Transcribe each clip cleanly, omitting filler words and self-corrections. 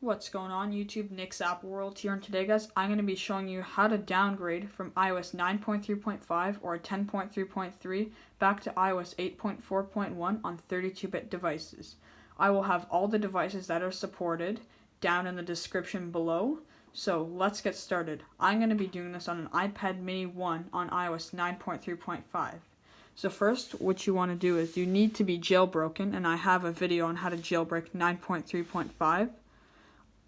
What's going on YouTube? Nick's Apple World here, and today guys I'm going to be showing you how to downgrade from iOS 9.3.5 or 10.3.3 back to iOS 8.4.1 on 32-bit devices. I will have all the devices that are supported down in the description below, so let's get started. I'm going to be doing this on an iPad mini 1 on iOS 9.3.5. So first, what you want to do is you need to be jailbroken, and I have a video on how to jailbreak 9.3.5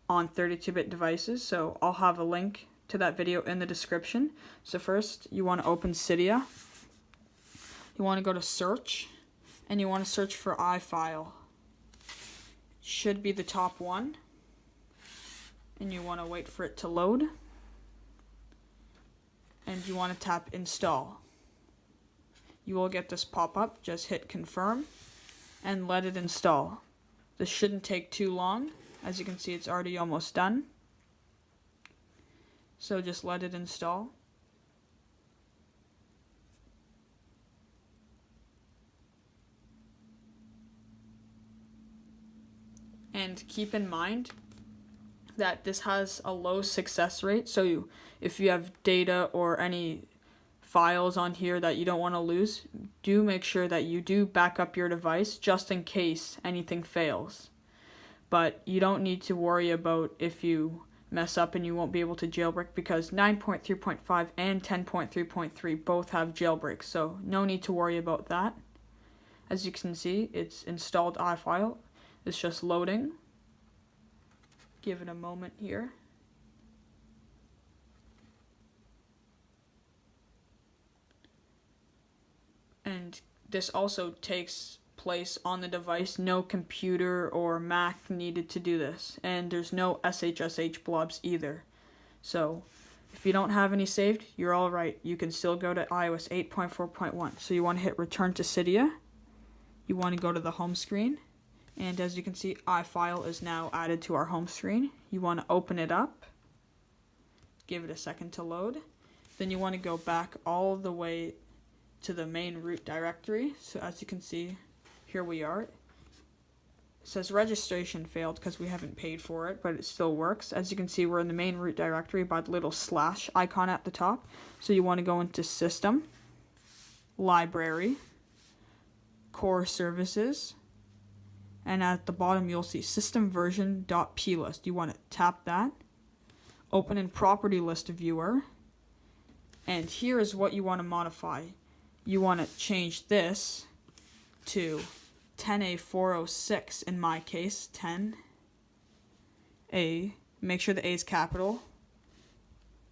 on 32-bit devices, so I'll have a link to that video in the description. So first, you want to open Cydia. You want to go to search, and you want to search for iFile. Should be the top one, and you want to wait for it to load, and you want to tap install. You will get this pop-up. Just hit confirm and let it install. This shouldn't take too long. As you can see, it's already almost done. So just let it install. And keep in mind that this has a low success rate, so if you have data or any files on here that you don't want to lose, do make sure that you do back up your device just in case anything fails. But you don't need to worry about if you mess up and you won't be able to jailbreak, because 9.3.5 and 10.3.3 both have jailbreaks, so no need to worry about that. As you can see, it's installed iFile. It's just loading. Give it a moment here. And this also takes place on the device. No computer or Mac needed to do this, and there's no SSH blobs either. So if you don't have any saved, you're all right. You can still go to iOS 8.4.1. So you want to hit return to Cydia. You want to go to the home screen, and as you can see, iFile is now added to our home screen. You want to open it up, give it a second to load. Then you want to go back all the way to the main root directory. So as you can see, here we are. It says registration failed because we haven't paid for it, but it still works. As you can see, we're in the main root directory by the little slash icon at the top. So you want to go into System, Library, Core Services, and at the bottom you'll see System Version.plist. You want to tap that, open in Property List Viewer, and here is what you want to modify. You want to change this to 10A406 in my case, 10A, make sure the A is capital,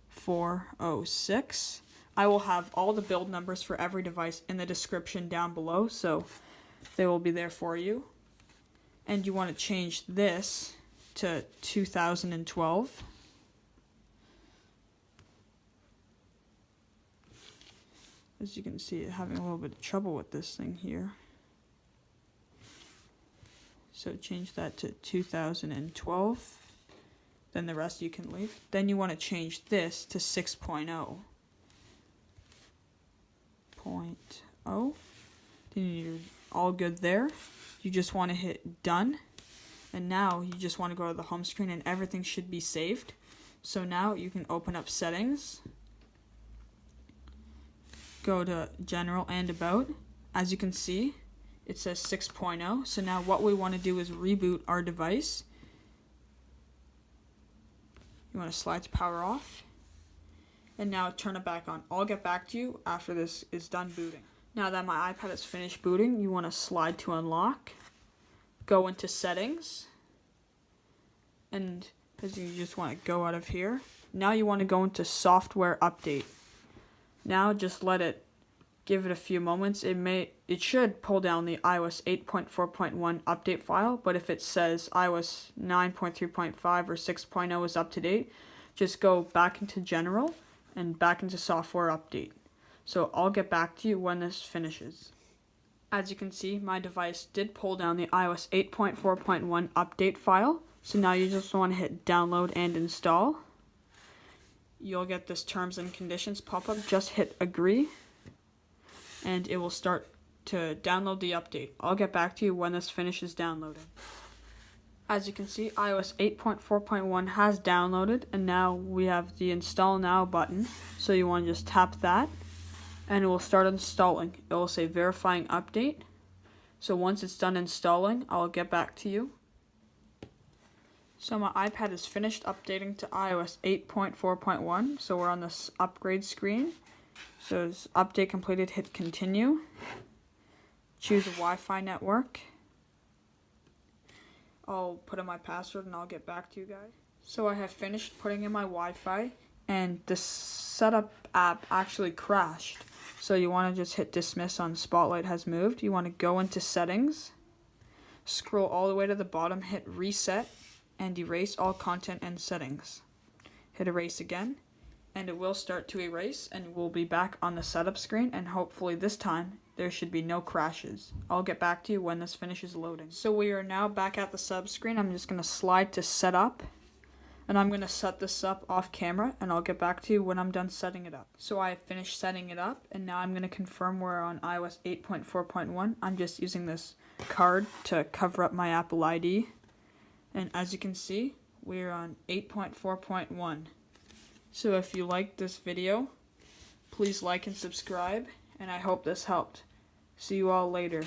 406. I will have all the build numbers for every device in the description down below, so they will be there for you. And you want to change this to 2012. As you can see, having a little bit of trouble with this thing here. So change that to 2012. Then the rest you can leave. Then you want to change this to 6.0. Then you're all good there. You just want to hit done. And now you just want to go to the home screen and everything should be saved. So now you can open up settings. Go to General and About. As you can see, it says 6.0. So now what we want to do is reboot our device. You want to slide to power off. And now turn it back on. I'll get back to you after this is done booting. Now that my iPad is finished booting, you want to slide to unlock. Go into settings. And as you just want to go out of here. Now you want to go into software update. Now just let it, give it a few moments. It should pull down the iOS 8.4.1 update file, but if it says iOS 9.3.5 or 6.0 is up to date, just go back into General and back into Software Update. So I'll get back to you when this finishes. As you can see, my device did pull down the iOS 8.4.1 update file, so now you just want to hit download and install. You'll get this terms and conditions pop-up. Just hit agree and it will start to download the update. I'll get back to you when this finishes downloading. As you can see, iOS 8.4.1 has downloaded, and now we have the Install Now button. So you want to just tap that, and it will start installing. It will say Verifying Update. So once it's done installing, I'll get back to you. So my iPad is finished updating to iOS 8.4.1. So we're on this upgrade screen. So as update completed, hit continue. Choose a Wi-Fi network. I'll put in my password and I'll get back to you guys. So I have finished putting in my Wi-Fi, and the setup app actually crashed. So you want to just hit dismiss on Spotlight has moved. You want to go into settings, scroll all the way to the bottom, hit reset, and erase all content and settings. Hit erase again, and it will start to erase, and we'll be back on the setup screen, and hopefully this time there should be no crashes. I'll get back to you when this finishes loading. So we are now back at the sub screen. I'm just going to slide to setup, and I'm going to set this up off camera, and I'll get back to you when I'm done setting it up. So I have finished setting it up, and now I'm going to confirm we're on iOS 8.4.1. I'm just using this card to cover up my Apple ID. And as you can see, we're on 8.4.1. So if you liked this video, please like and subscribe, and I hope this helped. See you all later.